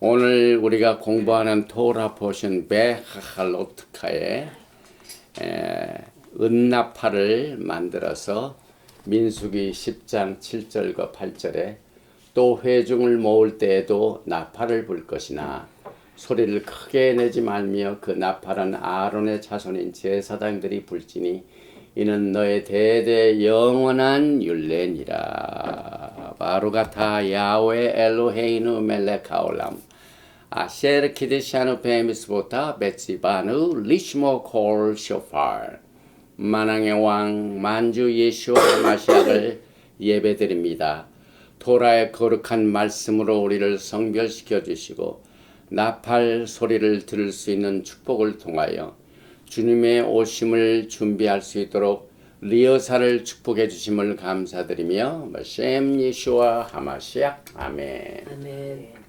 오늘 우리가 공부하는 토라 포션 베하할로트카의 은나팔을 만들어서 민수기 10장 7절과 8절에 또 회중을 모을 때에도 나팔을 불 것이나 소리를 크게 내지 말며 그 나팔은 아론의 자손인 제사장들이 불지니 이는 너의 대대 영원한 율례니라. 바루가타 야훼 엘로헤이누 멜렉 하올람 아셰르 키드샤누 베미스보타 베츠바누 리시모 콜 쇼팔. 만왕의 왕 만주 예수와 마시아를 예배드립니다. 토라의 거룩한 말씀으로 우리를 성별시켜 주시고 나팔 소리를 들을 수 있는 축복을 통하여 주님의 오심을 준비할 수 있도록 리허설을 축복해 주심을 감사드리며 셈 예수와 하마시아 아멘. 아멘.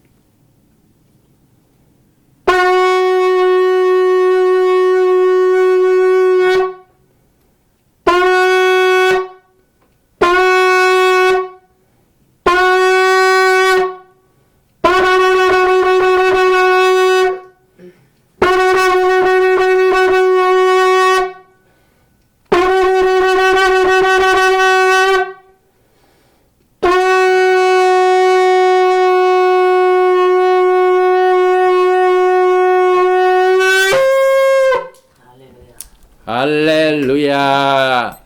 할렐루야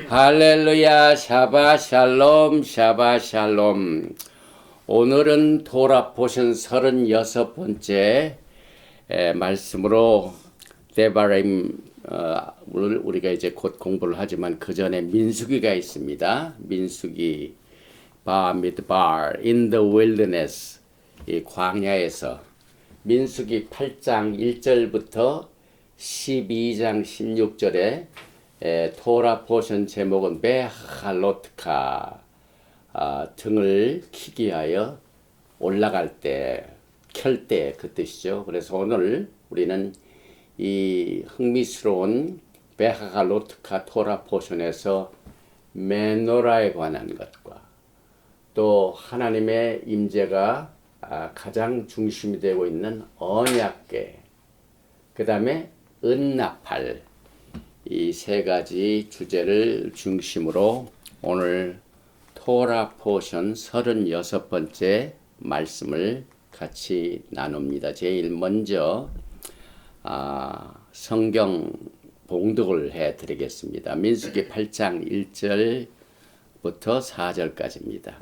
할렐루야 샤바 샬롬 샤바 샬롬. 오늘은 토라 포션 36번째 말씀으로 데바림 우리가 이제 곧 공부를 하지만 그 전에 민수기가 있습니다. 민수기 바미드바 in the wilderness 이 광야에서 민수기 8장 1절부터 12장 16절에 토라 포션 제목은 베할로트카 등을 키기 하여 올라갈 때, 켤 때 그 뜻이죠. 그래서 오늘 우리는 이 흥미스러운 베할로트카 토라 포션에서 메노라에 관한 것과 또 하나님의 임재가 가장 중심이 되고 있는 언약궤, 그 다음에 은나팔, 이 세 가지 주제를 중심으로 오늘 토라 포션 36번째 말씀을 같이 나눕니다. 제일 먼저 성경 봉독을 해드리겠습니다. 민수기 8장 1절부터 4절까지입니다.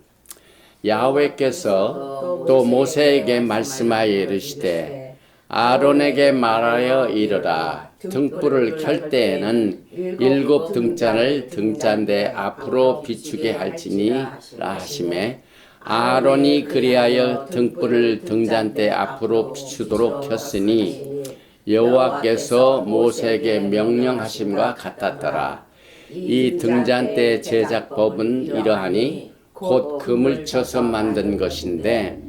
야훼께서 또 모세에게 말씀하여 이르시되 아론에게 말하여 이르라. 등불을 켤 때에는 7 등잔을 등잔대 앞으로 비추게 할지니 하시매 아론이 그리하여 등불을 등잔대 앞으로 비추도록 켰으니 여호와께서 모세에게 명령하심과 같았더라. 이 등잔대 제작법은 이러하니 곧 금을 쳐서 만든 것인데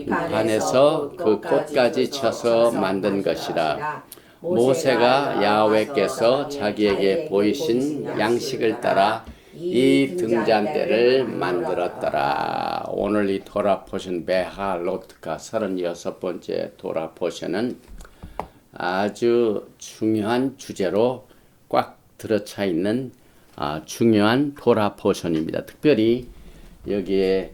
판에서 그 꽃까지 쳐서 만든 것이라. 모세가 야훼께서 자기에게 보이신 양식을 따라 이 등잔대를 만들었더라. 오늘 이 토라 포션 베할로트카 36번째 토라 포션은 아주 중요한 주제로 꽉 들어차 있는 중요한 토라 포션입니다. 특별히 여기에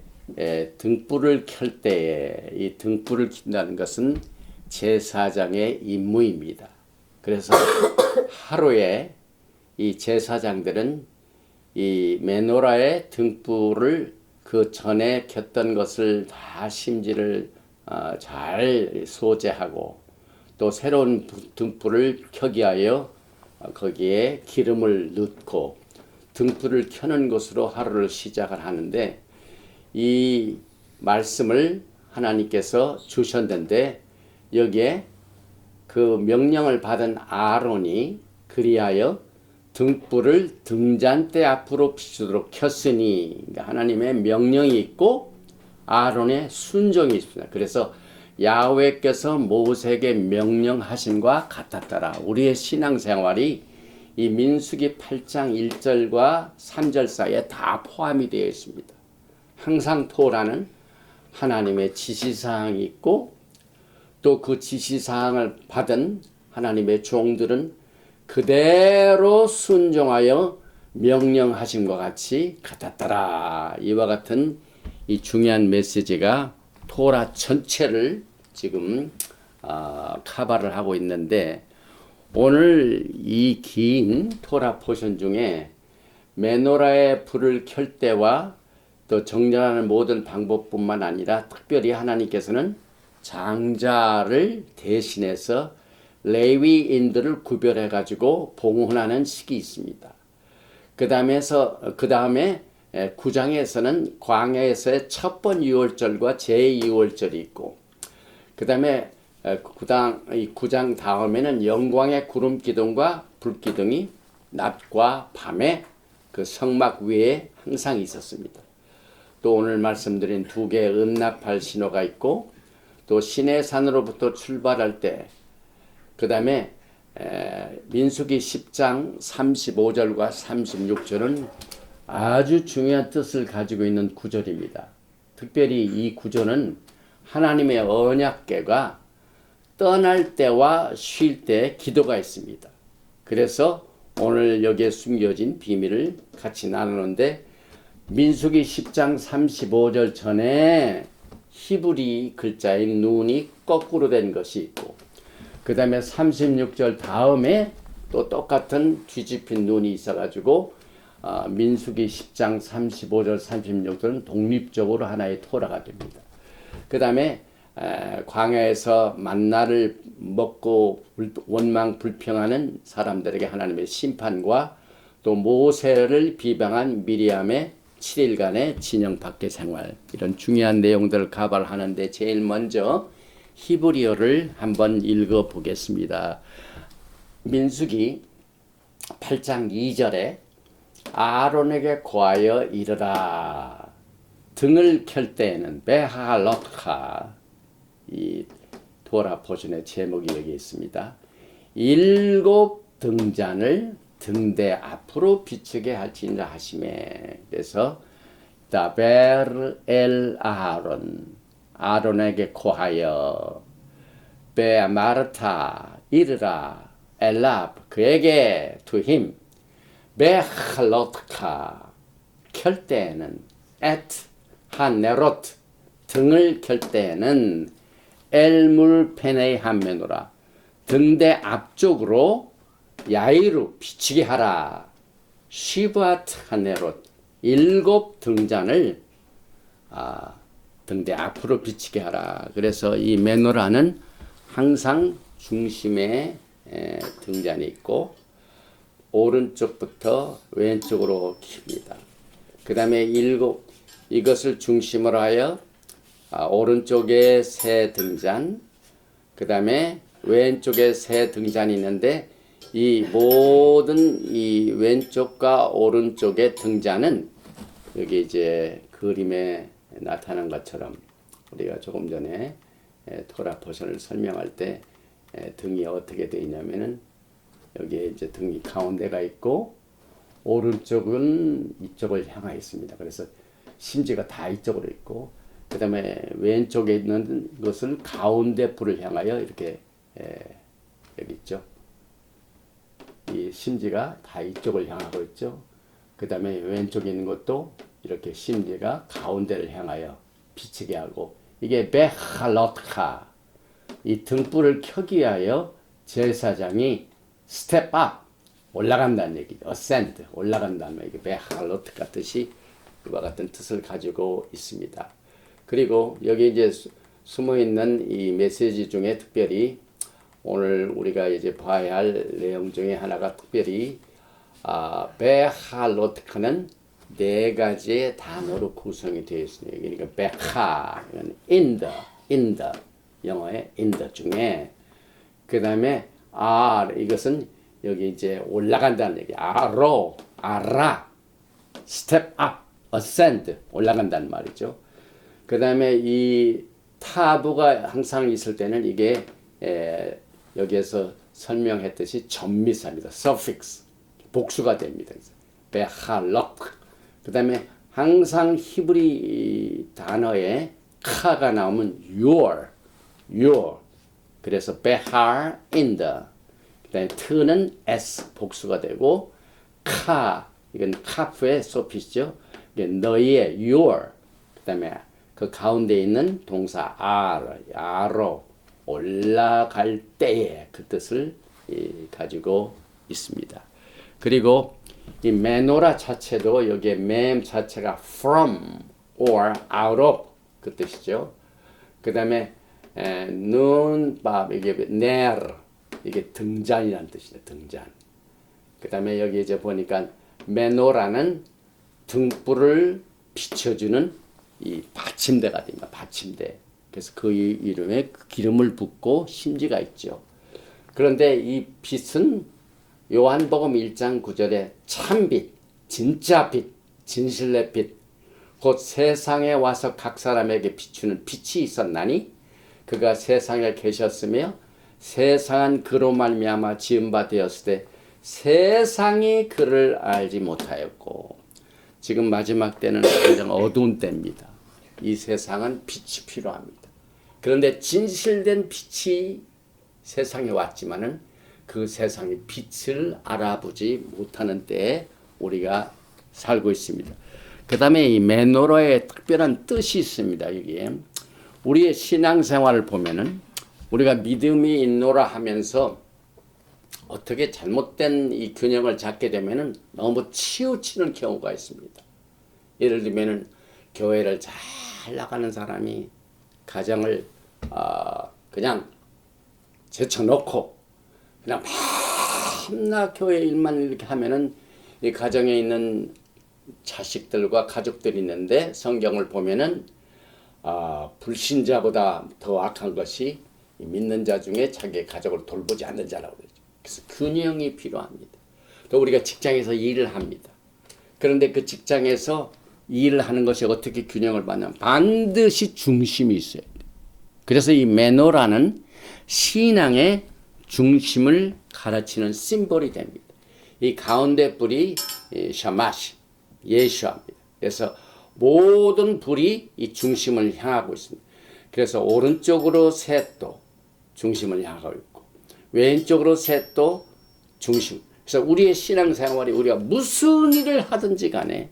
등불을 켤 때에 이 등불을 켠다는 것은 제사장의 임무입니다. 그래서 하루에 이 제사장들은 이 메노라의 등불을 그 전에 켰던 것을 다 심지를 잘 소재하고 또 새로운 등불을 켜기 하여 거기에 기름을 넣고 등불을 켜는 것으로 하루를 시작을 하는데 이 말씀을 하나님께서 주셨는데 여기에 그 명령을 받은 아론이 그리하여 등불을 등잔대 앞으로 비추도록 켰으니, 그러니까 하나님의 명령이 있고 아론의 순종이 있습니다. 그래서 야훼께서 모세에게 명령하심과 같았더라. 우리의 신앙생활이 이 민수기 8장 1절과 3절 사이에 다 포함이 되어 있습니다. 항상 토라는 하나님의 지시사항이 있고 또 그 지시사항을 받은 하나님의 종들은 그대로 순종하여 명령하신 것 같이 같았더라. 이와 같은 이 중요한 메시지가 토라 전체를 지금 커버를 하고 있는데, 오늘 이 긴 토라 포션 중에 메노라의 불을 켤 때와 또 정전하는 모든 방법뿐만 아니라 특별히 하나님께서는 장자를 대신해서 레위인들을 구별해 가지고 봉헌하는 식이 있습니다. 그 다음에 9장에서는 광야에서의 첫 번 유월절과 제2월절이 있고, 그 다음에 9장 다음에는 영광의 구름 기둥과 불 기둥이 낮과 밤에 그 성막 위에 항상 있었습니다. 또 오늘 말씀드린 두 개의 은나팔 신호가 있고, 또 시내산으로부터 출발할 때, 그 다음에 민수기 10장 35절과 36절은 아주 중요한 뜻을 가지고 있는 구절입니다. 특별히 이 구절은 하나님의 언약궤가 떠날 때와 쉴 때 기도가 있습니다. 그래서 오늘 여기에 숨겨진 비밀을 같이 나누는데, 민수기 10장 35절 전에 히브리 글자인 눈이 거꾸로 된 것이 있고, 그 다음에 36절 다음에 또 똑같은 뒤집힌 눈이 있어가지고 민수기 10장 35절 36절은 독립적으로 하나의 토라가 됩니다. 그 다음에 광야에서 만나를 먹고 원망 불평하는 사람들에게 하나님의 심판과 또 모세를 비방한 미리암의 7일간의 진영 밖의 생활, 이런 중요한 내용들을 가발하는데 제일 먼저 히브리어를 한번 읽어 보겠습니다. 민수기 8장 2절에 아론에게 고하여 이르라. 등을 켤 때에는 베하알로카, 이 도라 포션의 제목이 여기 있습니다. 7 등잔을 등대 앞으로 비추게 할지니라 하시매. 그래서 다벨 엘 아론에게 고하여 베마르타 이르라 엘랍 그에게 to him 베할로트카 켤 때에는 at 하네롯 등을 켤 때에는 엘물 페네이 한메노라 등대 앞쪽으로 야이루 비치게 하라. 시브아트 하네롯 7 등잔을 등대 앞으로 비치게 하라. 그래서 이 메노라는 항상 중심에 등잔이 있고 오른쪽부터 왼쪽으로 킵니다. 그 다음에 이것을 중심으로 하여 오른쪽에 세 등잔, 그 다음에 왼쪽에 세 등잔이 있는데, 이 모든 이 왼쪽과 오른쪽의 등잔은 여기 이제 그림에 나타난 것처럼 우리가 조금 전에 토라 포션을 설명할 때 등이 어떻게 되어 있냐면은 여기에 이제 등이 가운데가 있고 오른쪽은 이쪽을 향하여 있습니다. 그래서 심지가 다 이쪽으로 있고, 그 다음에 왼쪽에 있는 것을 가운데 불을 향하여 이렇게 여기 있죠. 이 심지가 다 이쪽을 향하고 있죠. 그 다음에 왼쪽에 있는 것도 이렇게 심지가 가운데를 향하여 비치게 하고, 이게 베할로트카, 이 등불을 켜기 위하여 제사장이 스텝 업, 올라간다는 얘기죠. ascend, 올라간다는 얘기. 베할로트카 뜻이 그와 같은 뜻을 가지고 있습니다. 그리고 여기 이제 숨어 있는 이 메시지 중에 특별히 오늘 우리가 이제 봐야 할 내용 중에 하나가 특별히 베할로트카는 4가지의 단어로 구성이 되어 있습니다. 그러니까 베하, in the 영어의 in the 중에, 그 다음에 이것은 여기 이제 올라간다는 얘기. 아라, step up, ascend, 올라간다는 말이죠. 그 다음에 이 타부가 항상 있을 때는 이게 여기에서 설명했듯이 전미사입니다. suffix, 복수가 됩니다. 베할록. 그 다음에 항상 히브리 단어에 카가 나오면 your, 그래서 behar in the. 그다음에 t는 s 복수가 되고 이건 카프의 소피스죠. 이게 너희의 your. 그다음에 그 가운데 있는 동사 아로 올라갈 때에 그 뜻을 가지고 있습니다. 그리고 이 메노라 자체도 여기에 맴 자체가 from or out of 그 뜻이죠. 그 다음에 이게 이게 등잔이라는 뜻이네. 등잔. 그 다음에 여기 이제 보니까 메노라는 등불을 비춰주는 이 받침대가 됩니다. 받침대. 그래서 그 이름에 기름을 붓고 심지가 있죠. 그런데 이 빛은 요한복음 1장 9절에 참빛, 진짜 빛, 진실의 빛, 곧 세상에 와서 각 사람에게 비추는 빛이 있었나니 그가 세상에 계셨으며 세상은 그로 말미암아 지은 바 되었을 때 세상이 그를 알지 못하였고. 지금 마지막 때는 가장 어두운 때입니다. 이 세상은 빛이 필요합니다. 그런데 진실된 빛이 세상에 왔지만은 그 세상의 빛을 알아보지 못하는 때에 우리가 살고 있습니다. 그 다음에 이 메노라의 특별한 뜻이 있습니다. 여기에 우리의 신앙생활을 보면은 우리가 믿음이 있노라 하면서 어떻게 잘못된 이 균형을 잡게 되면은 너무 치우치는 경우가 있습니다. 예를 들면은 교회를 잘 나가는 사람이 가정을 그냥 제쳐놓고 그냥 밤낮 교회 일만 이렇게 하면은 이 가정에 있는 자식들과 가족들이 있는데 성경을 보면은 불신자보다 더 악한 것이 믿는 자 중에 자기의 가족을 돌보지 않는 자라고 그러죠. 그래서 균형이 필요합니다. 또 우리가 직장에서 일을 합니다. 그런데 그 직장에서 일을 하는 것이 어떻게 균형을 받냐면 반드시 중심이 있어야 돼요. 그래서 이 메노라는 신앙의 중심을 가르치는 심볼이 됩니다. 이 가운데 불이 샤마시, 예수아입니다. 그래서 모든 불이 이 중심을 향하고 있습니다. 그래서 오른쪽으로 셋도 중심을 향하고 있고 왼쪽으로 셋도 중심. 그래서 우리의 신앙생활이 우리가 무슨 일을 하든지 간에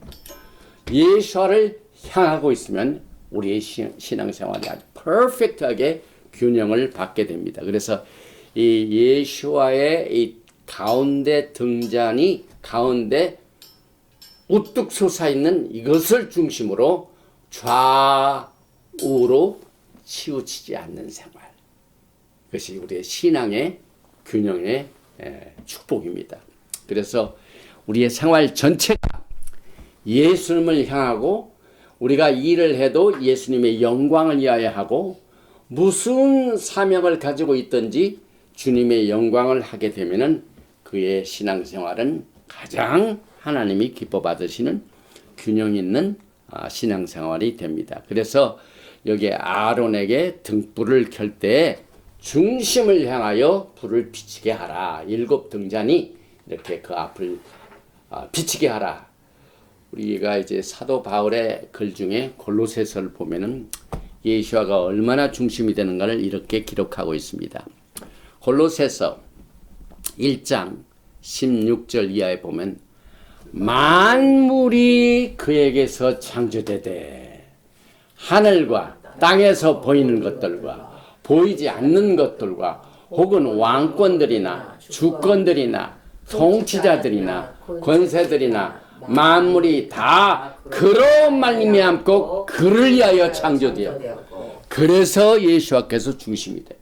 예수와를 향하고 있으면 우리의 신앙생활이 아주 퍼펙트하게 균형을 받게 됩니다. 그래서 이 예수와의 이 가운데 등잔이 가운데 우뚝 솟아있는 이것을 중심으로 좌우로 치우치지 않는 생활. 그것이 우리의 신앙의 균형의 축복입니다. 그래서 우리의 생활 전체가 예수님을 향하고 우리가 일을 해도 예수님의 영광을 위하여 하고 무슨 사명을 가지고 있든지 주님의 영광을 하게 되면은 그의 신앙생활은 가장 하나님이 기뻐 받으시는 균형 있는 신앙생활이 됩니다. 그래서 여기에 아론에게 등불을 켤 때 중심을 향하여 불을 비치게 하라. 7 등잔이 이렇게 그 앞을 비치게 하라. 우리가 이제 사도 바울의 글 중에 골로새서를 보면은 예수와가 얼마나 중심이 되는가를 이렇게 기록하고 있습니다. 골로새서 1장 16절 이하에 보면 만물이 그에게서 창조되되 하늘과 땅에서 보이는 것들과 보이지 않는 것들과 혹은 왕권들이나 주권들이나 통치자들이나 권세들이나 만물이 다 그로 말미암고 그를 위하여 창조되었고 그래서 예수와께서 중심이 돼.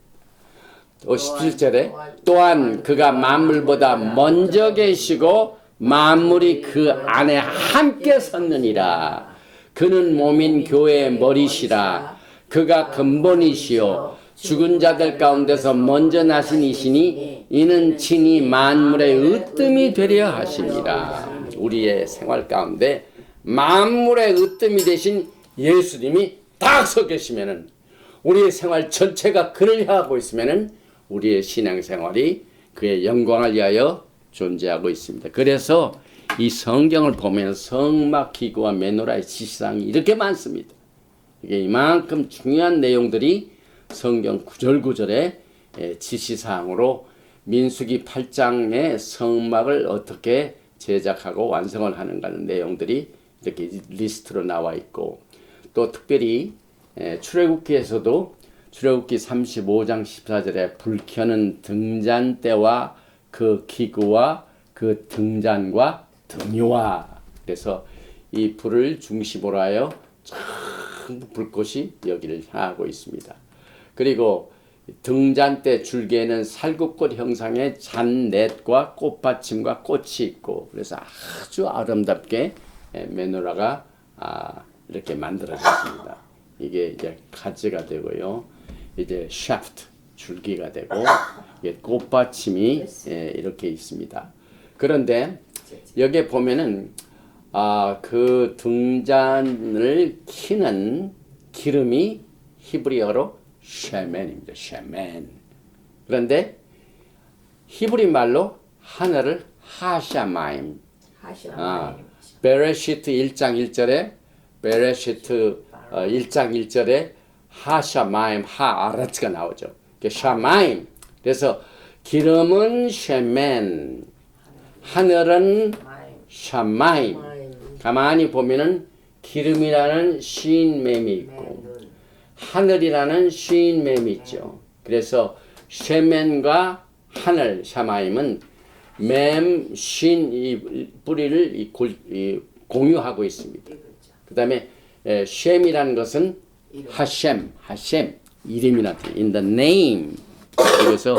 또 17절에 또한 그가 만물보다 먼저 계시고 만물이 그 안에 함께 섰느니라. 그는 몸인 교회의 머리시라. 그가 근본이시요 죽은 자들 가운데서 먼저 나신 이시니 이는 친히 만물의 으뜸이 되려 하십니다. 우리의 생활 가운데 만물의 으뜸이 되신 예수님이 딱 서 계시면은 우리의 생활 전체가 그를 향하고 있으면은 우리의 신앙생활이 그의 영광을 위하여 존재하고 있습니다. 그래서 이 성경을 보면 성막 기구와 메노라의 지시사항이 이렇게 많습니다. 이게 이만큼 중요한 내용들이 성경 구절구절에 지시사항으로 민수기 8장의 성막을 어떻게 제작하고 완성을 하는가는 내용들이 이렇게 리스트로 나와 있고, 또 특별히 출애굽기에서도 출애굽기 35장 14절에 불 켜는 등잔대와 그 기구와 그 등잔과 등유와, 그래서 이 불을 중심으로 하여 전부 불꽃이 여기를 향하고 있습니다. 그리고 등잔대 줄기에는 살구꽃 형상의 잔넷과 꽃받침과 꽃이 있고, 그래서 아주 아름답게 메노라가 이렇게 만들어졌습니다. 이게 이제 가지가 되고요, 이제 샤프트 줄기가 되고, 이게 꽃받침이 이렇게 있습니다. 그런데 여기에 보면은 그 등잔을 키는 기름이 히브리어로 쉐멘입니다. 쉐멘. 그런데 히브리 말로 하늘을 하샤마임. 베레시트 1장 1절에 베레시트 1장 1절에 하샤마임 하아라츠가 나오죠. 샤마임. 그래서 기름은 쉐멘, 하늘은 샤마임. 가만히 보면은 기름이라는 쉰맴이 있고 하늘이라는 쉰맴이 있죠. 그래서 쉐멘과 하늘 샤마임은 맴, 쉰 이 뿌리를 공유하고 있습니다. 그 다음에 쉔이라는 것은 하셈 이름이나 in the name. 그래서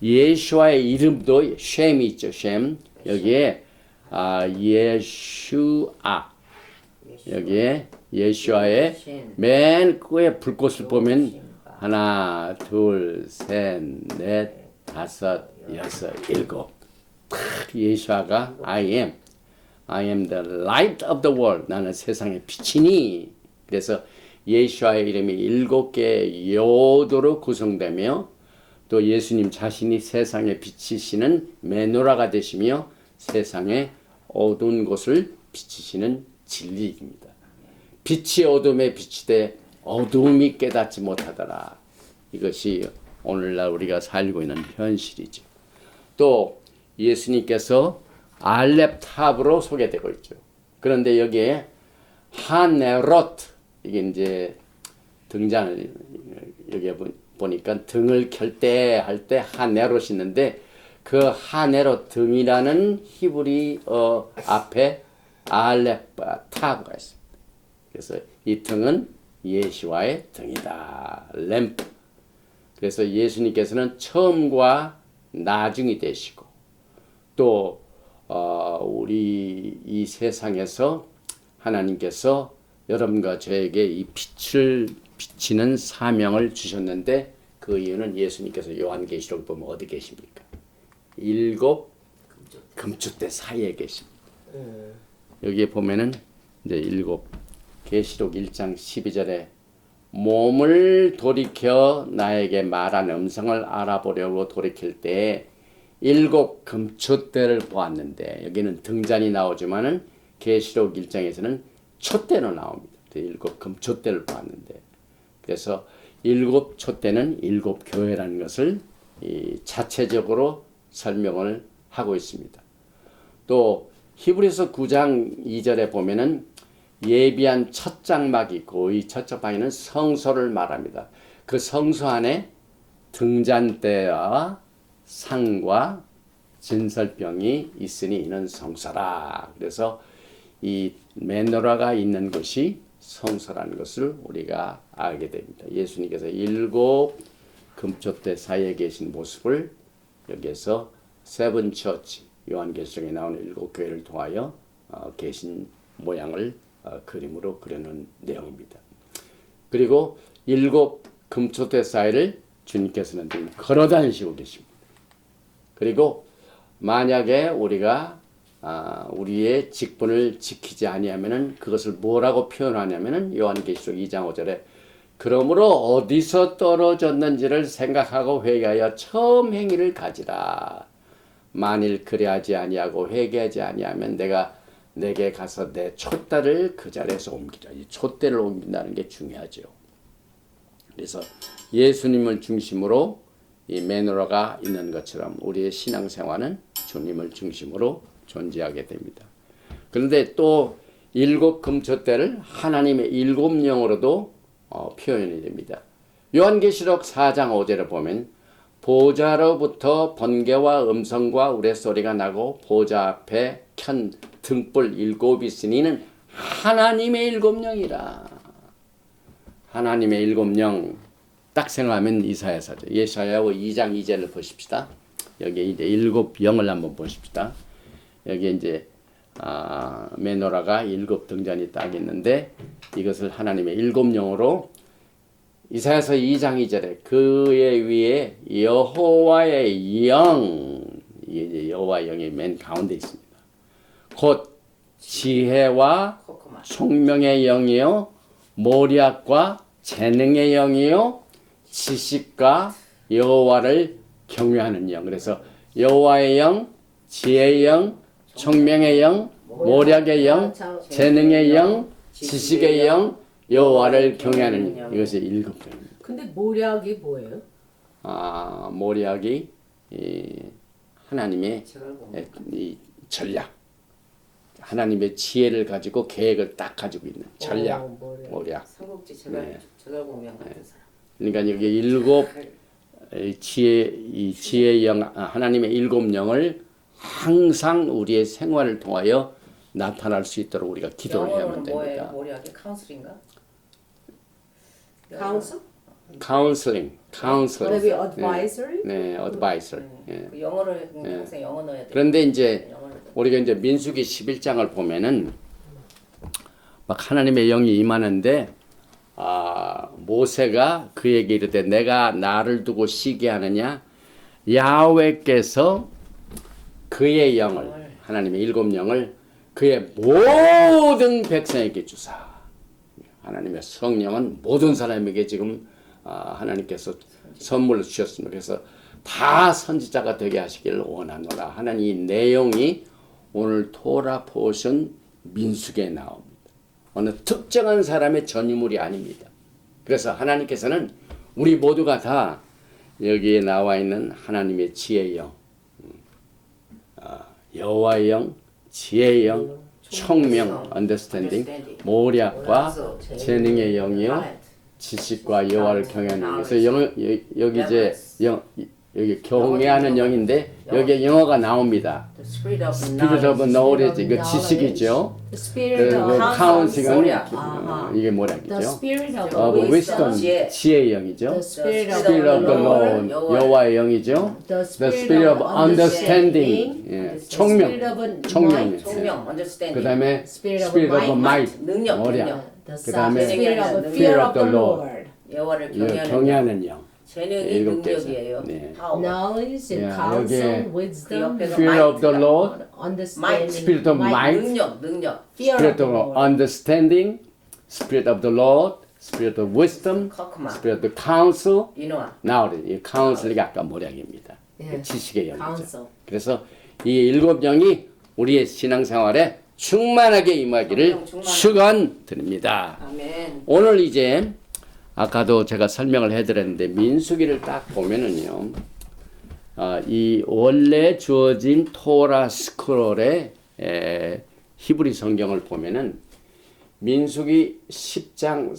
예수와의 이름도 쉔이 있죠. 쉔. 여기에 예슈아, 여기에 예수와의 맨 끝에 불꽃을 보면 하나, 둘, 셋, 넷, 다섯, 여섯, 일곱. 예수아가 I am the light of the world. 나는 세상의 빛이니. 그래서 예수아의 이름이 7개의 요도로 구성되며, 또 예수님 자신이 세상의 빛이시는 메노라가 되시며 세상의 어두운 곳을 비치시는 진리입니다. 빛이 어둠에 비치되 어둠이 깨닫지 못하더라. 이것이 오늘날 우리가 살고 있는 현실이죠. 또 예수님께서 알렙탑으로 소개되고 있죠. 그런데 여기에 하네롯, 이게 이제 등잔을 여기에 보니까 등을 켤 때 할 때 하네롯이 있는데, 그 하네롯 등이라는 히브리어 앞에 알렙타가 있습니다. 그래서 이 등은 예수와의 등이다. 램프. 그래서 예수님께서는 처음과 나중이 되시고, 또 우리 이 세상에서 하나님께서 여러분과 저에게 이 빛을 비치는 사명을 주셨는데, 그 이유는 예수님께서 요한계시록 보면 어디 계십니까? 7 금축대 사이에 계십니다. 여기에 보면은 이제 7 계시록 1장 12절에 몸을 돌이켜 나에게 말한 음성을 알아보려고 돌이킬 때 7 금촛대를 보았는데, 여기는 등잔이 나오지만은 계시록 1장에서는 촛대로 나옵니다. 7 금촛대를 보았는데, 그래서 7 촛대는 7 교회라는 것을 자체적으로 설명을 하고 있습니다. 또 히브리서 9장 2절에 보면은 예비한 첫 장막이 있고, 이 첫 장막에는 성소를 말합니다. 그 성소 안에 등잔대와 상과 진설병이 있으니 이는 성소라. 그래서 이 메노라가 있는 것이 성소라는 것을 우리가 알게 됩니다. 예수님께서 7 금촛대 사이에 계신 모습을 여기에서 세븐 처치, 요한계시록에 나오는 7 교회를 통하여 계신 모양을 그림으로 그려놓은 내용입니다. 그리고 7 금촛대 사이를 주님께서는 걸어 다니시고 계십니다. 그리고 만약에 우리가 우리의 직분을 지키지 아니하면은 그것을 뭐라고 표현하냐면은 요한계시록 2장 5절에 그러므로 어디서 떨어졌는지를 생각하고 회개하여 처음 행위를 가지라. 만일 그리하지 아니하고 회개하지 아니하면 내가 내게 가서 내 촛대를 그 자리에서 옮기라. 이 촛대를 옮긴다는 게 중요하죠. 그래서 예수님을 중심으로 이 메노라가 있는 것처럼 우리의 신앙생활은 주님을 중심으로 존재하게 됩니다. 그런데 또 일곱 금초대를 하나님의 일곱 영으로도 표현이 됩니다. 요한계시록 4장 5절을 보면 보좌로부터 번개와 음성과 우레소리가 나고 보좌 앞에 켠 등불 일곱이 있으니 이는 하나님의 일곱 영이라. 하나님의 일곱 영 딱 생각하면 이사야서죠. 예사야 2장 2절을 보십시다. 여기 이제 일곱 영을 한번 보십시다. 여기 이제 메노라가 일곱 등잔이 딱 있는데 이것을 하나님의 일곱 영으로 이사야서 2장 2절에 그의 위에 여호와의 영, 이게 이제 여호와의 영이 맨 가운데 있습니다. 곧 지혜와 총명의 영이요 모략과 재능의 영이요 지식과 여호와를 경외하는 영. 그래서 여호와의 영, 지혜의 영, 총명의 영, 모략의 영, 재능의 영, 지식의 영, 여호와를 경외하는 영. 이것이 일곱 영입니다. 근데 모략이 뭐예요? 모략이 하나님의 이 전략, 하나님의 지혜를 가지고 계획을 딱 가지고 있는 전략, 모략. 삼국지 제갈공명 같은 사람. 그러니까 여기 일곱 지혜의 영, 하나님의 일곱 영을 항상 우리의 생활을 통하여 나타날 수 있도록 우리가 기도를 해야만 됩니다. 모략이 카운슬인가? Counsel? Counseling. Maybe advisory? 네, advisor. 예. 그 영어를 항상 영어 넣어야 돼. 그런데 이제 우리가 이제 민수기 11장을 보면은 막 하나님의 영이 임하는데 모세가 그에게 이르되 내가 나를 두고 쉬게 하느냐 야훼께서 그의 영을 하나님의 일곱 영을 그의 모든 백성에게 주사. 하나님의 성령은 모든 사람에게 지금 하나님께서 선물을 주셨습니다. 그래서 다 선지자가 되게 하시기를 원하노라 하는 이 내용이 오늘 토라 포션 민수기에 나옵니다. 어느 특정한 사람의 전유물이 아닙니다. 그래서 하나님께서는 우리 모두가 다 여기에 나와 있는 하나님의 지혜의 영, 여호와의 영, 지혜의 영, 총명, understanding, 모략과 재능의 영이요, 지식과 여호와를 경외하는 영. 그래서 여기 이제 여기 경외하는 영인데 여기에 영어가 나옵니다. Spirit of knowledge, 이거 지식이죠. 그리고 counseling은 이게 모략이죠. of wisdom, 지혜의 영이죠. Spirit of the Lord, 여호와의 영이죠. The Spirit of understanding, 총명, 그 다음에 Spirit of might, 모략. 그 다음에 Fear of the Lord, 여호와를 경외하는 영. 재능이 능력이에요. 네. Knowledge, counsel, wisdom, Fear of the Lord, understanding, Spirit of might, 능력. Spirit of understanding, Spirit of the Lord, Spirit of wisdom, Spirit of counsel, knowledge. 이 counsel이 아까 모략입니다. 지식의 영이죠. 그래서 이 일곱 영이 우리의 신앙생활에 충만하게 임하기를 축원드립니다. 아멘. 오늘 이제 아까도 제가 설명을 해드렸는데 민수기를 딱 보면은요, 이 원래 주어진 토라 스크롤의 히브리 성경을 보면은 민수기 10장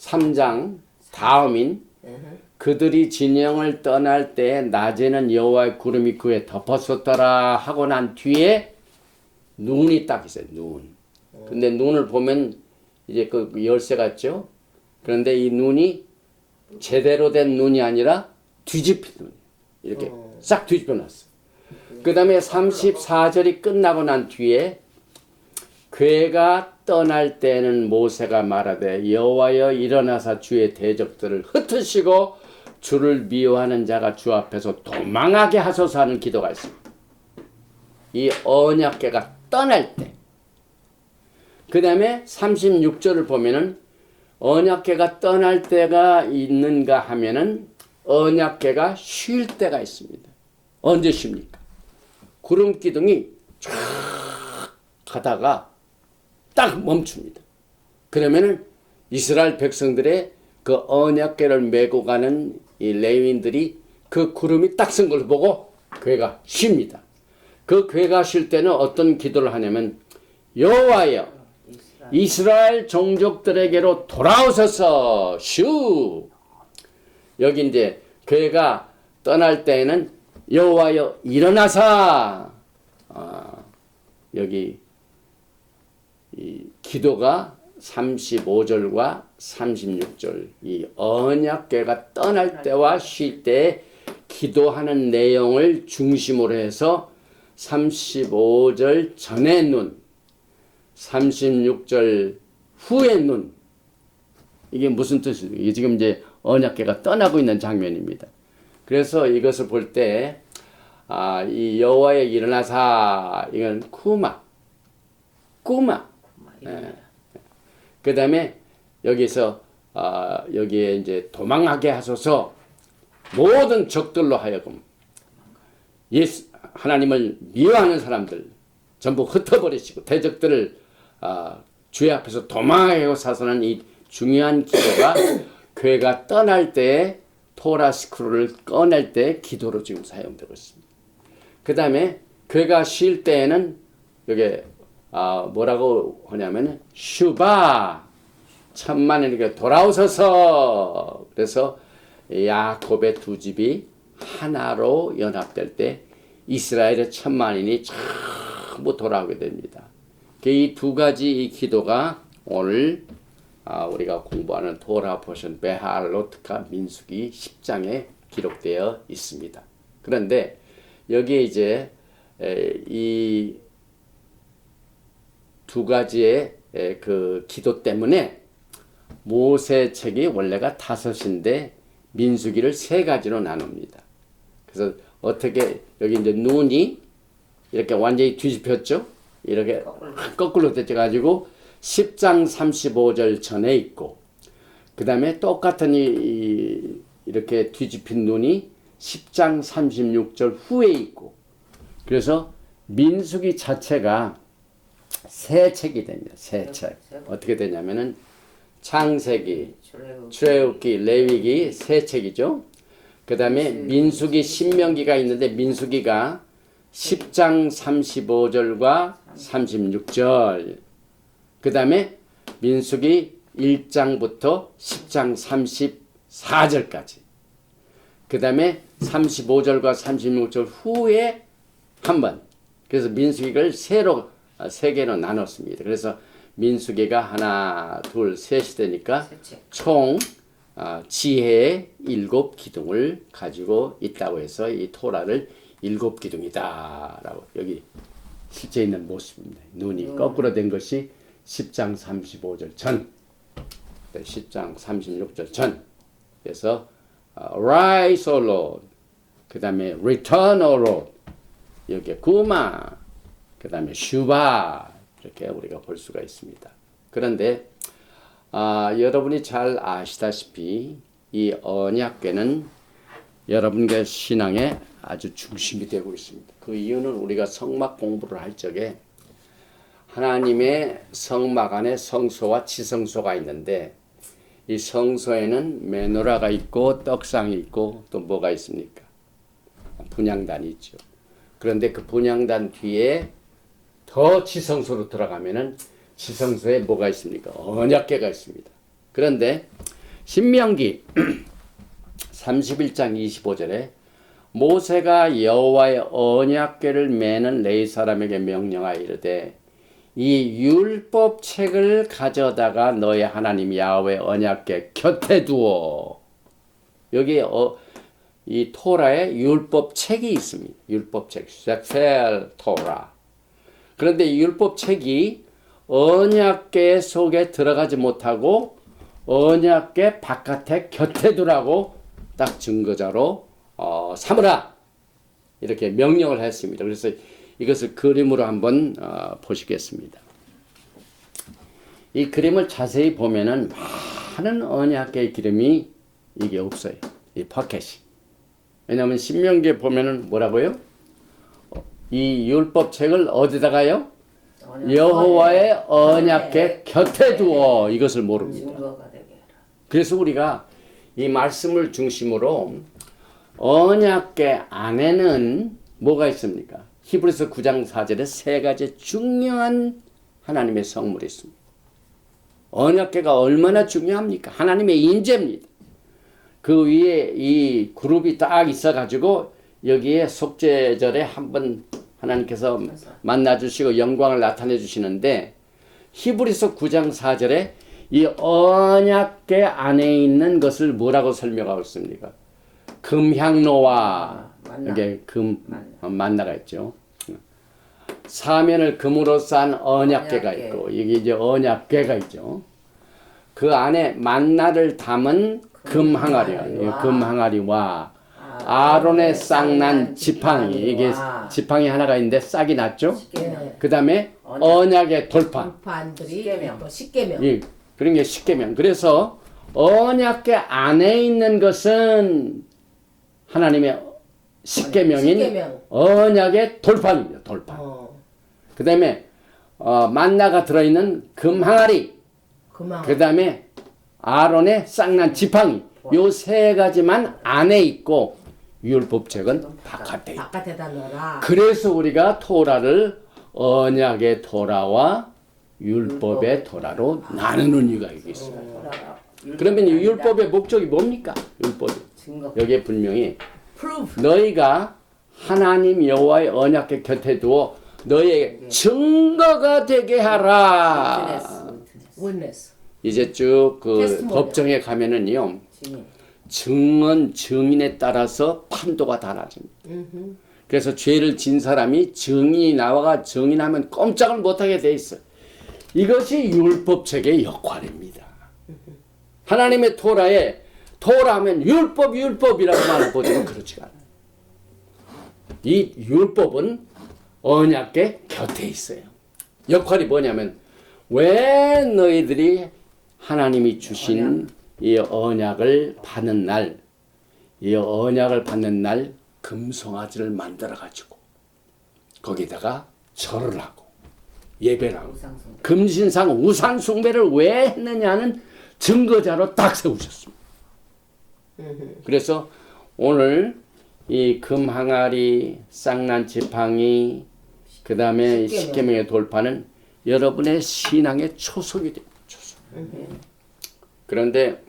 33장 다음인 그들이 진영을 떠날 때 낮에는 여호와의 구름이 그에 덮었었더라 하고 난 뒤에 눈이 딱 있어요. 눈. 근데 눈을 보면 이제 그 열쇠 같죠? 그런데 이 눈이 제대로 된 눈이 아니라 뒤집힌 눈. 이렇게 싹 뒤집혀 놨어. 그 다음에 34절이 끝나고 난 뒤에 괴가 떠날 때는 모세가 말하되 여호와여 일어나사 주의 대적들을 흩으시고 주를 미워하는 자가 주 앞에서 도망하게 하소서 하는 기도가 있습니다. 이 언약궤가 떠날 때. 그 다음에 36절을 보면은 언약궤가 떠날 때가 있는가 하면은 언약궤가 쉴 때가 있습니다. 언제 쉽니까? 구름 기둥이 쫙 가다가 딱 멈춥니다. 그러면은 이스라엘 백성들의 그 언약궤를 메고 가는 이 레위인들이 그 구름이 딱 쓴 걸 보고 궤가 쉽니다. 그 궤가 쉴 때는 어떤 기도를 하냐면 여호와여 이스라엘 종족들에게로 돌아오소서 슈. 여기 이제 궤가 떠날 때에는 여호와여 일어나사. 여기 이 기도가 35절과 36절 이 언약궤가 떠날 때와 쉴 때 기도하는 내용을 중심으로 해서 35절 전의 눈, 36절 후의 눈. 이게 무슨 뜻이에요? 이게 지금 이제 언약궤가 떠나고 있는 장면입니다. 그래서 이것을 볼 때 이 여호와의 일어나사 이건 꾸마. 그 다음에 여기서 여기에 이제 도망하게 하소서 모든 적들로 하여금 하나님을 미워하는 사람들 전부 흩어버리시고 대적들을 주의 앞에서 도망하게 하고 사서는 이 중요한 기도가 궤가 떠날 때 토라 스크롤을 꺼낼 때 기도로 지금 사용되고 있습니다. 그 다음에 궤가 쉴 때에는 여기 뭐라고 하냐면 슈바 천만인에게 돌아오소서. 그래서 야곱의 두 집이 하나로 연합될 때 이스라엘의 천만인이 전부 돌아오게 됩니다. 이 두 가지 이 기도가 오늘 우리가 공부하는 토라 포션 베할로트카 민수기 10장에 기록되어 있습니다. 그런데 여기에 이제 이 두 가지의 그 기도 때문에 모세책이 원래가 5인데 민수기를 3가지로 나눕니다. 그래서 어떻게 여기 이제 눈이 이렇게 완전히 뒤집혔죠? 이렇게 거꾸로 됐어가지고 10장 35절 전에 있고 그 다음에 똑같은 이렇게 뒤집힌 눈이 10장 36절 후에 있고 그래서 민수기 자체가 세 책이 됩니다. 세 책. 어떻게 되냐면은 창세기, 출애굽기, 레위기 세 책이죠. 그 다음에 민수기, 신명기가 있는데 민수기가 10장 35절과 36절. 그 다음에 민수기 1장부터 10장 34절까지. 그 다음에 35절과 36절 후에 한 번. 그래서 민수기를 세 개로 나눴습니다. 그래서 민수기가 하나, 둘, 셋이 되니까 총 지혜의 7기둥을 가지고 있다고 해서 이 토라를 7기둥이다라고 여기 실제 있는 모습입니다. 눈이 거꾸로 된 것이 10장 35절 전, 10장 36절 전. 그래서 Rise, O Lord. 그 다음에 Return, O Lord. 여기에 구마. 그 다음에 슈바. 이렇게 우리가 볼 수가 있습니다. 그런데 여러분이 잘 아시다시피 이 언약궤는 여러분의 신앙의 아주 중심이 되고 있습니다. 그 이유는 우리가 성막 공부를 할 적에 하나님의 성막 안에 성소와 지성소가 있는데 이 성소에는 메노라가 있고 떡상이 있고 또 뭐가 있습니까? 분향단이 있죠. 그런데 그 분향단 뒤에 더 지성소로 들어가면은 지성소에 뭐가 있습니까? 언약궤가 있습니다. 그런데 신명기 31장 25절에 모세가 여호와의 언약궤를 매는 레위 사람에게 명령하여 이르되 이 율법책을 가져다가 너의 하나님 야훼의 언약궤 곁에 두어. 여기 이 토라에 율법책이 있습니다. 율법책, 세펠 토라. 그런데 이 율법책이 언약궤 속에 들어가지 못하고 언약궤 바깥에 곁에 두라고 딱 증거자로 삼으라 이렇게 명령을 했습니다. 그래서 이것을 그림으로 한번 보시겠습니다. 이 그림을 자세히 보면은 많은 언약궤의 기름이 이게 없어요. 이 파켓이. 왜냐하면 신명기에 보면은 뭐라고요? 이 율법책을 어디다가요? 여호와의 언약궤 곁에 두어. 이것을 모릅니다. 그래서 우리가 이 말씀을 중심으로 언약궤 안에는 뭐가 있습니까? 히브리서 9장 4절에 세 가지 중요한 하나님의 성물이 있습니다. 언약궤가 얼마나 중요합니까? 하나님의 인재입니다. 그 위에 이 그룹이 딱 있어가지고 여기에 속죄절에 한번 하나님께서 만나주시고 영광을 나타내 주시는데 히브리서 9장 4절에 이 언약궤 안에 있는 것을 뭐라고 설명하고 있습니까? 금향로와 만나. 여기 만나가 있죠. 사면을 금으로 싼 언약궤가 언약궤. 있고 이게 이제 언약궤가 있죠. 그 안에 만나를 담은 금항아리와 금항아리와 아론의 쌍난 지팡이 이게 지팡이 하나가 있는데 싹이 났죠. 예. 그 다음에 언약의 돌판 돌판들이 십계명. 또 십계명. 예, 그런 게 십계명. 그래서 언약궤 안에 있는 것은 하나님의 십계명인 십계명. 언약의 돌판입니다. 돌판. 그 다음에 만나가 들어있는 금항아리. 그만. 그 다음에 아론의 쌍난 지팡이. 요 세 가지만 안에 있고 율법책은 바깥에 있다. 바깥에다 넣어라. 그래서 우리가 토라를 언약의 토라와 율법의 토라로 나누는 이유가 여기 있어요. 그러면 이 율법의 목적이 뭡니까? 율법이 증거. 여기에 분명히 Proof. 너희가 하나님 여호와의 언약궤 곁에 두어 너희에게 증거가 되게 하라. Witness. 이제 쭉 그 Testimony. 법정에 가면은요 증인. 증인에 따라서 판도가 달라집니다. 그래서 죄를 진 사람이 증인이 나와가 증인하면 꼼짝을 못하게 돼 있어. 이것이 율법책의 역할입니다. 하나님의 토라에 토라하면 율법이라고만 보지만 그렇지가 않아요. 이 율법은 언약궤 곁에 있어요. 역할이 뭐냐면 왜 너희들이 하나님이 주신 이 언약을 받는 날, 이 언약을 받는 날 금송아지를 만들어 가지고 거기다가 절을 하고 예배를 하고 우상숭배. 금신상 우상 숭배를 왜 했느냐는 증거자로 딱 세우셨습니다. 그래서 오늘 이 금항아리, 쌍난 지팡이, 그 다음에 십계명의 돌파는 여러분의 신앙의 초석이 됩니다. 초석. 그런데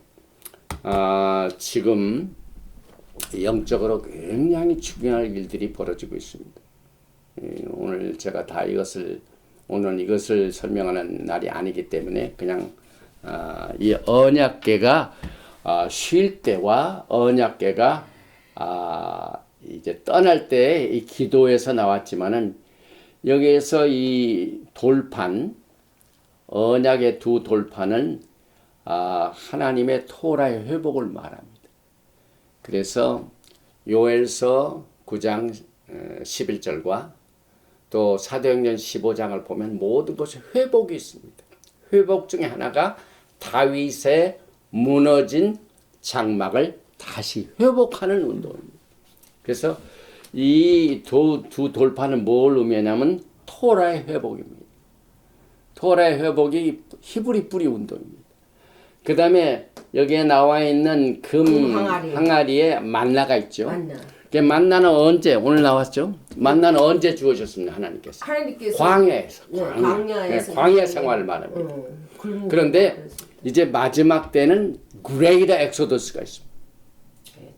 지금 영적으로 굉장히 중요한 일들이 벌어지고 있습니다. 오늘 제가 다 오늘 이것을 설명하는 날이 아니기 때문에 그냥 이 언약궤가 쉴 때와 언약궤가 이제 떠날 때 이 기도에서 나왔지만은 여기에서 이 돌판 언약의 두 돌판은 하나님의 토라의 회복을 말합니다. 그래서 요엘서 9장 11절과 또 사도행전 15장을 보면 모든 것에 회복이 있습니다. 회복 중에 하나가 다윗의 무너진 장막을 다시 회복하는 운동입니다. 그래서 이 두 돌판은 뭘 의미하냐면 토라의 회복입니다. 토라의 회복이 히브리 뿌리 운동입니다. 그 다음에 여기에 나와 있는 금항아리에 만나가 있죠. 그 만나는 언제 오늘 나왔죠? 만나는 언제 주어졌습니다 하나님께서? 광야에서. 광야 생활을 말합니다. 그런데 이제 마지막 때는 그레이트 엑소더스가 있습니다.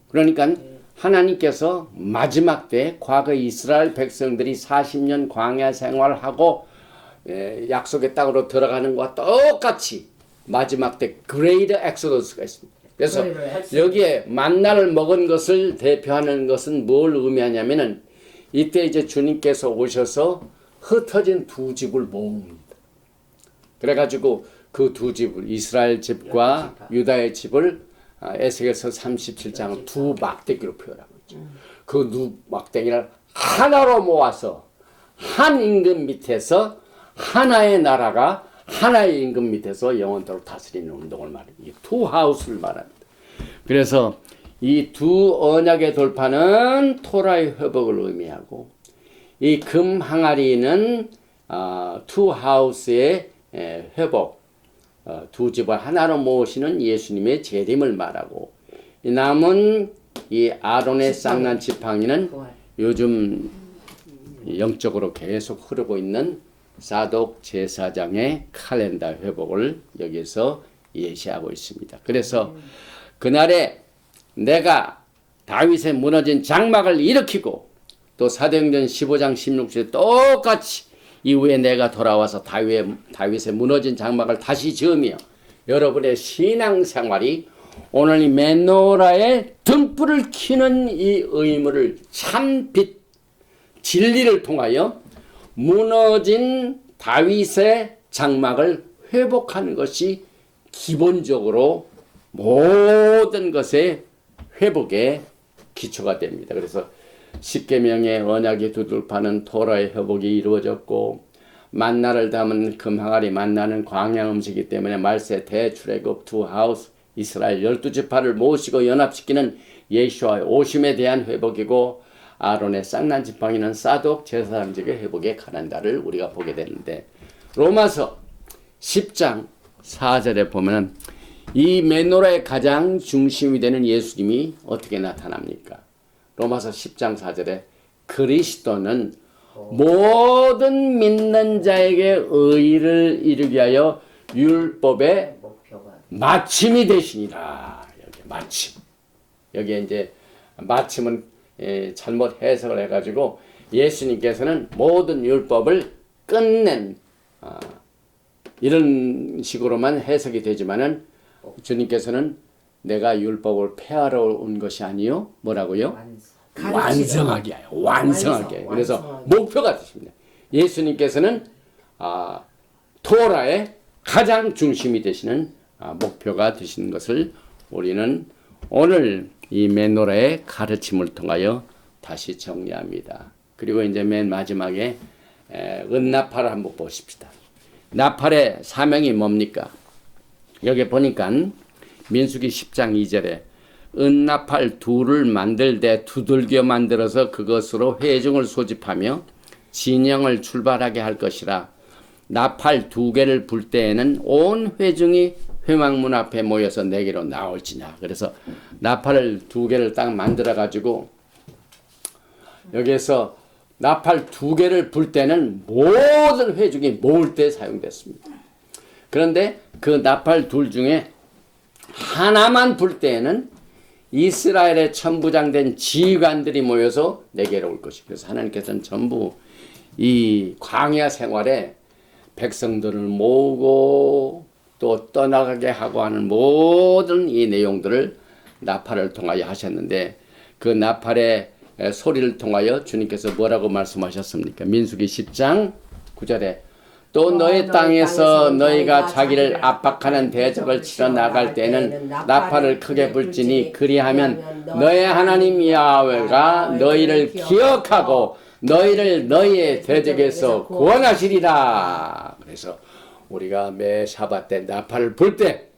그러니까 하나님께서 마지막 때 과거 이스라엘 백성들이 40년 광야 생활하고 약속의 땅으로 들어가는 것과 똑같이 마지막 때 그레이트 엑소더스가 있습니다. 그래서 여기에 만나를 먹은 것을 대표하는 것은 뭘 의미하냐면은 이때 이제 주님께서 오셔서 흩어진 두 집을 모읍니다. 그래가지고 그 두 집을 이스라엘 집과 유다의 집을 에스겔서 37장은 두 막대기로 표현하고 있죠. 그 두 막대기를 하나로 모아서 한 임금 밑에서 하나의 나라가 하나의 임금 밑에서 영원토록 다스리는 운동을 말합니다. 이 투 하우스를 말합니다. 그래서 이 두 언약의 돌파는 토라의 회복을 의미하고 이 금 항아리는 투 하우스의 회복, 두 집을 하나로 모으시는 예수님의 재림을 말하고, 이 남은 이 아론의 쌍난 지팡이는 요즘 영적으로 계속 흐르고 있는 사독 제사장의 칼렌더 회복을 여기서 예시하고 있습니다. 그래서 그날에 내가 다윗의 무너진 장막을 일으키고, 또 사도행전 15장 16절에 똑같이 이후에 내가 돌아와서 다윗의 무너진 장막을 다시 지으며, 여러분의 신앙생활이 오늘 이 메노라의 등불을 켜는 이 의무를, 참빛 진리를 통하여 무너진 다윗의 장막을 회복하는 것이 기본적으로 모든 것의 회복의 기초가 됩니다. 그래서 십계명의 언약이 두들파는 토라의 회복이 이루어졌고, 만나를 담은 금항아리 만나는 광야 음식이기 때문에 말세 대출애굽 두 하우스 이스라엘 12지파를 모시고 연합시키는 예수와의 오심에 대한 회복이고, 아론의 쌍난 지팡이는 사독 제사장직의 회복의 가난다를 우리가 보게 되는데, 로마서 10장 4절에 보면 이 메노라의 가장 중심이 되는 예수님이 어떻게 나타납니까? 로마서 10장 4절에 그리스도는 모든 믿는 자에게 의를 이루기 위하여 율법의 마침이 되시니라. 여기 마침. 여기에 이제 마침은 잘못 해석을 해가지고 예수님께서는 모든 율법을 끝낸 이런 식으로만 해석이 되지만은, 주님께서는 내가 율법을 폐하러 온 것이 아니요 뭐라고요? 완성하게 하여, 완성하게 하여. 그래서 목표가 되십니다. 예수님께서는 토라의 가장 중심이 되시는 목표가 되시는 것을 우리는 오늘 이 메노라의 가르침을 통하여 다시 정리합니다. 그리고 이제 맨 마지막에 은나팔을 한번 보십시다. 나팔의 사명이 뭡니까? 여기 보니까 민수기 10장 2절에 은나팔 둘을 만들되 두들겨 만들어서 그것으로 회중을 소집하며 진영을 출발하게 할 것이라. 나팔 2개를 불 때에는 온 회중이 회막문 앞에 모여서 내게로 나올지냐. 그래서 나팔을 2개를 딱 만들어 가지고 여기에서 나팔 2개를 불 때는 모든 회중이 모을 때 사용됐습니다. 그런데 그 나팔 둘 중에 하나만 불 때에는 이스라엘의 천부장된 지휘관들이 모여서 내게로 올 것이고, 그래서 하나님께서는 전부 이 광야 생활에 백성들을 모으고 또 떠나가게 하고 하는 모든 이 내용들을 나팔을 통하여 하셨는데, 그 나팔의 소리를 통하여 주님께서 뭐라고 말씀하셨습니까? 민수기 10장 9절에 또 너의 땅에서 너희가 자기를 압박하는 대적을 치러 나갈 때는 나팔을 크게 불지니 그리하면 너의 하나님 야훼가 너희를 기억하고 너희를 너희의 대적에서 구원하시리라. 그래서 우리가 매 샤bat 때 나팔을 불 때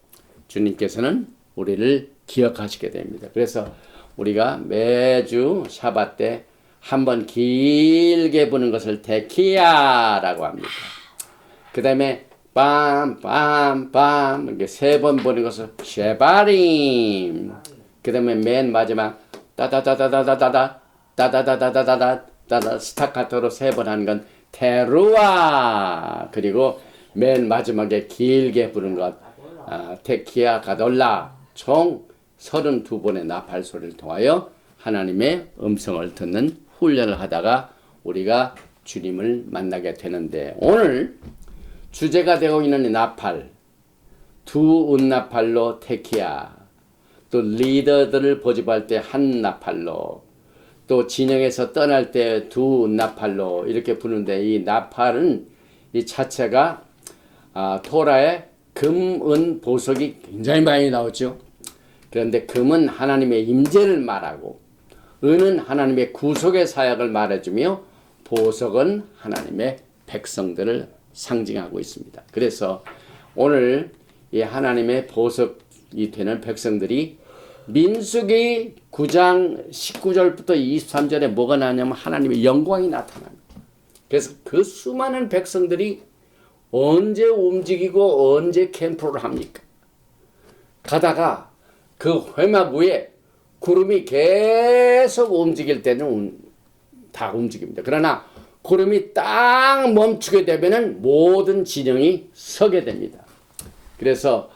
주님께서는 우리를 기억하시게 됩니다. 그래서 우리가 매주 샤bat 때 한 번 길게 부는 것을 테키야라고 합니다. 그 다음에 빰빰빰 이렇게 3번 부는 것을 쉐바림. 그 다음에 맨 마지막 따다다다다다다 따다다다다다다 스타카토로 3번 하는 건 테루아. 그리고 맨 마지막에 길게 부는 것 테키야 가돌라. 총 32번의 나팔 소리를 통하여 하나님의 음성을 듣는 훈련을 하다가 우리가 주님을 만나게 되는데, 오늘 주제가 되고 있는 이 나팔, 두 은나팔로 테키야, 또 리더들을 모집할 때 한 나팔로, 또 진영에서 떠날 때 두 은나팔로 이렇게 부르는데, 이 나팔은 이 자체가 토라의 금, 은, 보석이 굉장히 많이 나오죠. 그런데 금은 하나님의 임재를 말하고, 은은 하나님의 구속의 사역을 말해주며, 보석은 하나님의 백성들을 상징하고 있습니다. 그래서 오늘 이 하나님의 보석이 되는 백성들이 민수기 9장 19절부터 23절에 뭐가 나냐면 하나님의 영광이 나타납니다. 그래서 그 수많은 백성들이 언제 움직이고 언제 캠프를 합니까? 가다가 그 회막 위에 구름이 계속 움직일 때는 다 움직입니다. 그러나 구름이 딱 멈추게 되면은 모든 진영이 서게 됩니다. 그래서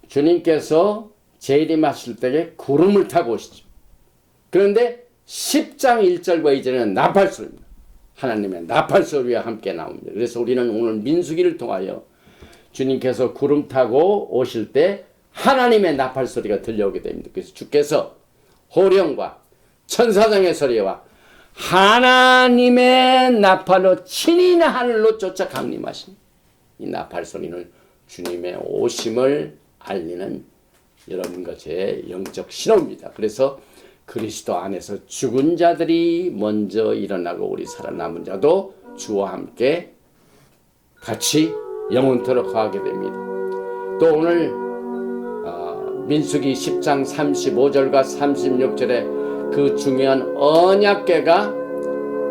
주님께서 재림하실 때에 구름을 타고 오시죠. 그런데 10장 1절과 이전에는 나팔소리입니다. 하나님의 나팔소리와 함께 나옵니다. 그래서 우리는 오늘 민수기를 통하여 주님께서 구름 타고 오실 때 하나님의 나팔소리가 들려오게 됩니다. 그래서 주께서 호령과 천사장의 소리와 하나님의 나팔로 친히 하늘로 쫓아 강림하신 이 나팔소리는 주님의 오심을 알리는 여러분과 제 영적 신호입니다. 그래서 그리스도 안에서 죽은 자들이 먼저 일어나고 우리 살아남은 자도 주와 함께 같이 영원토록 거하게 됩니다. 또 오늘 민수기 10장 35절과 36절에 그 중요한 언약궤가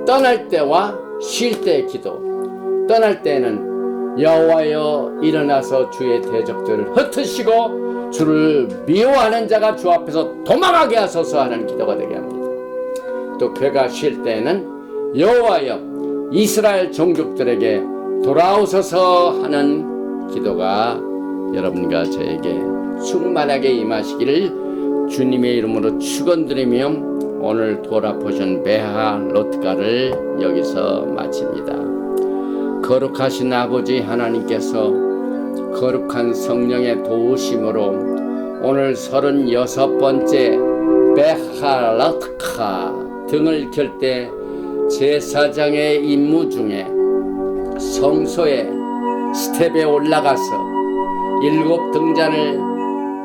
떠날 때와 쉴 때의 기도. 떠날 때는 여호와여 일어나서 주의 대적들을 흩으시고 주를 미워하는 자가 주 앞에서 도망하게 하소서 하는 기도가 되게 합니다. 또 궤가 쉴 때는 여호와여 이스라엘 종족들에게 돌아오소서 하는 기도가 여러분과 저에게 충만하게 임하시기를 주님의 이름으로 축원드리며 오늘 돌아보신 베하 로트가를 여기서 마칩니다. 거룩하신 아버지 하나님께서 거룩한 성령의 도우심으로 오늘 36번째 베하 로트가 등을 켤 때 제사장의 임무 중에 성소에 스텝에 올라가서 7 등잔을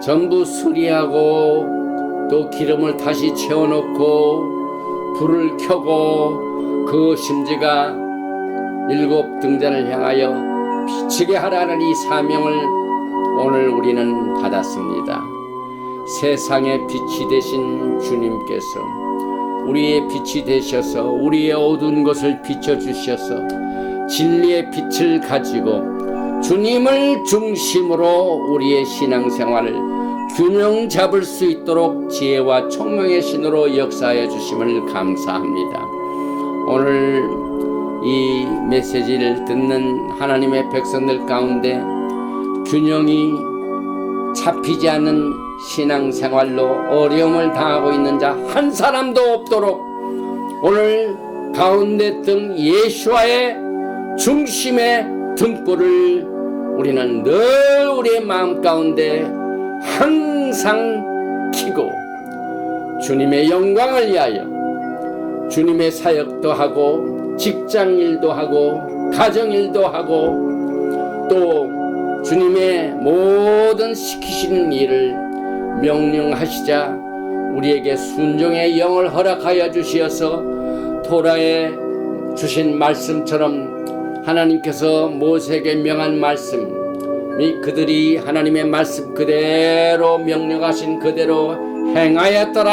전부 수리하고 또 기름을 다시 채워놓고 불을 켜고 그 심지가 7 등잔을 향하여 비치게 하라는 이 사명을 오늘 우리는 받았습니다. 세상의 빛이 되신 주님께서 우리의 빛이 되셔서 우리의 어두운 것을 비춰주셔서 진리의 빛을 가지고 주님을 중심으로 우리의 신앙생활을 균형 잡을 수 있도록 지혜와 총명의 신으로 역사하여 주심을 감사합니다. 오늘 이 메시지를 듣는 하나님의 백성들 가운데 균형이 잡히지 않는 신앙생활로 어려움을 당하고 있는 자 한 사람도 없도록 오늘 가운데 등 예수와의 중심의 등불을 우리는 늘 우리의 마음 가운데 항상 켜고 주님의 영광을 위하여 주님의 사역도 하고 직장일도 하고 가정일도 하고 또 주님의 모든 시키시는 일을 명령하시자 우리에게 순종의 영을 허락하여 주시어서 토라에 주신 말씀처럼 하나님께서 모세에게 명한 말씀이 그들이 하나님의 말씀 그대로 명령하신 그대로 행하였더라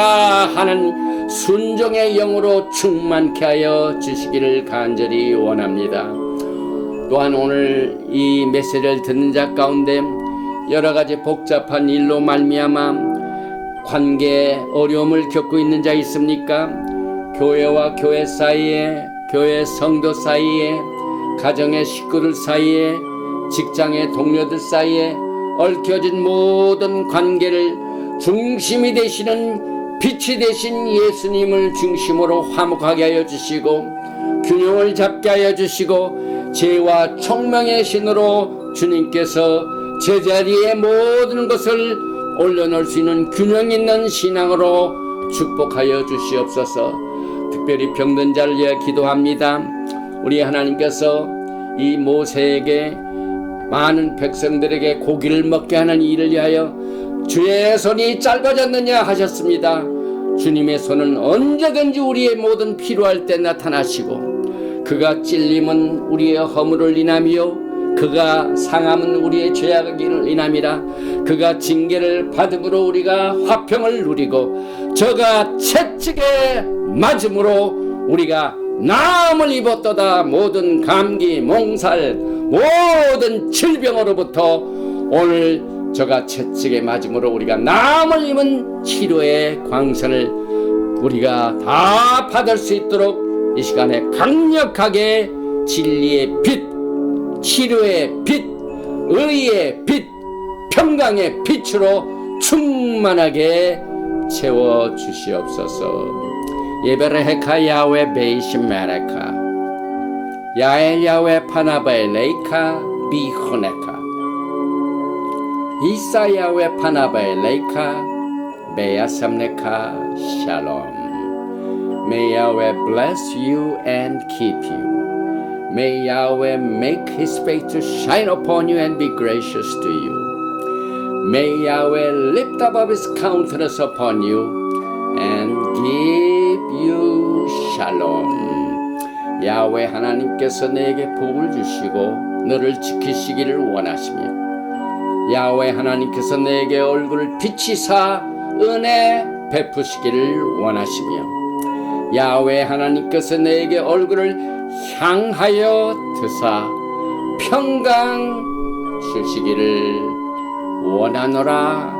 하는 순종의 영으로 충만케 하여 주시기를 간절히 원합니다. 또한 오늘 이 메시지를 듣는 자 가운데 여러 가지 복잡한 일로 말미암아 관계에 어려움을 겪고 있는 자 있습니까? 교회와 교회 사이에, 교회 성도 사이에, 가정의 식구들 사이에, 직장의 동료들 사이에 얽혀진 모든 관계를 중심이 되시는 빛이 되신 예수님을 중심으로 화목하게 하여 주시고 균형을 잡게 하여 주시고 지혜와 총명의 신으로 주님께서 제자리의 모든 것을 올려놓을 수 있는 균형 있는 신앙으로 축복하여 주시옵소서. 특별히 병든 자를 위해 기도합니다. 우리 하나님께서 이 모세에게 많은 백성들에게 고기를 먹게 하는 일을 위하여 주의 손이 짧아졌느냐 하셨습니다. 주님의 손은 언제든지 우리의 모든 필요할 때 나타나시고 그가 찔림은 우리의 허물을 인하며 그가 상함은 우리의 죄악을 인함이라. 그가 징계를 받음으로 우리가 화평을 누리고 저가 채찍에 맞음으로 우리가 나음을 입었도다. 모든 감기, 몽살, 모든 질병으로부터 오늘 저가 채찍에 맞음으로 우리가 나음을 입은 치료의 광선을 우리가 다 받을 수 있도록 이 시간에 강력하게 진리의 빛, 치료의 빛, 의의 빛, 평강의 빛으로 충만하게 채워 주시옵소서. 예베레헤카 야외 베이신 메레카 야엘 야외 파나바에 레이카 비호네카 이사 야외 파나바에 레이카 베야삼네카 샬롬. May Yahweh bless you and keep you. May Yahweh make his face to shine upon you and be gracious to you. May Yahweh lift up his countenance upon you and give you shalom. 야훼 하나님께서 내게 복을 주시고 너를 지키시기를 원하시며 야훼 하나님께서 내게 얼굴을 비치사 은혜 베푸시기를 원하시며 야훼 하나님께서 내게 얼굴을 향하여 드사 평강 주시기를 원하노라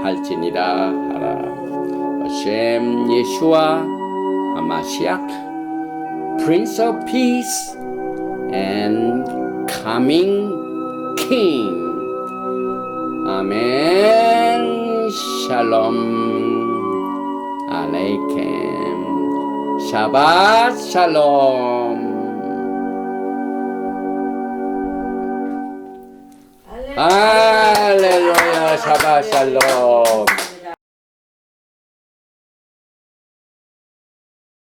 할지니라 하라. Hashem Yeshua HaMashiach, Prince of Peace and Coming King. Amen. Shalom Aleichem. Shabbat Shalom. 할렐루야. 샤ባት 샬롬.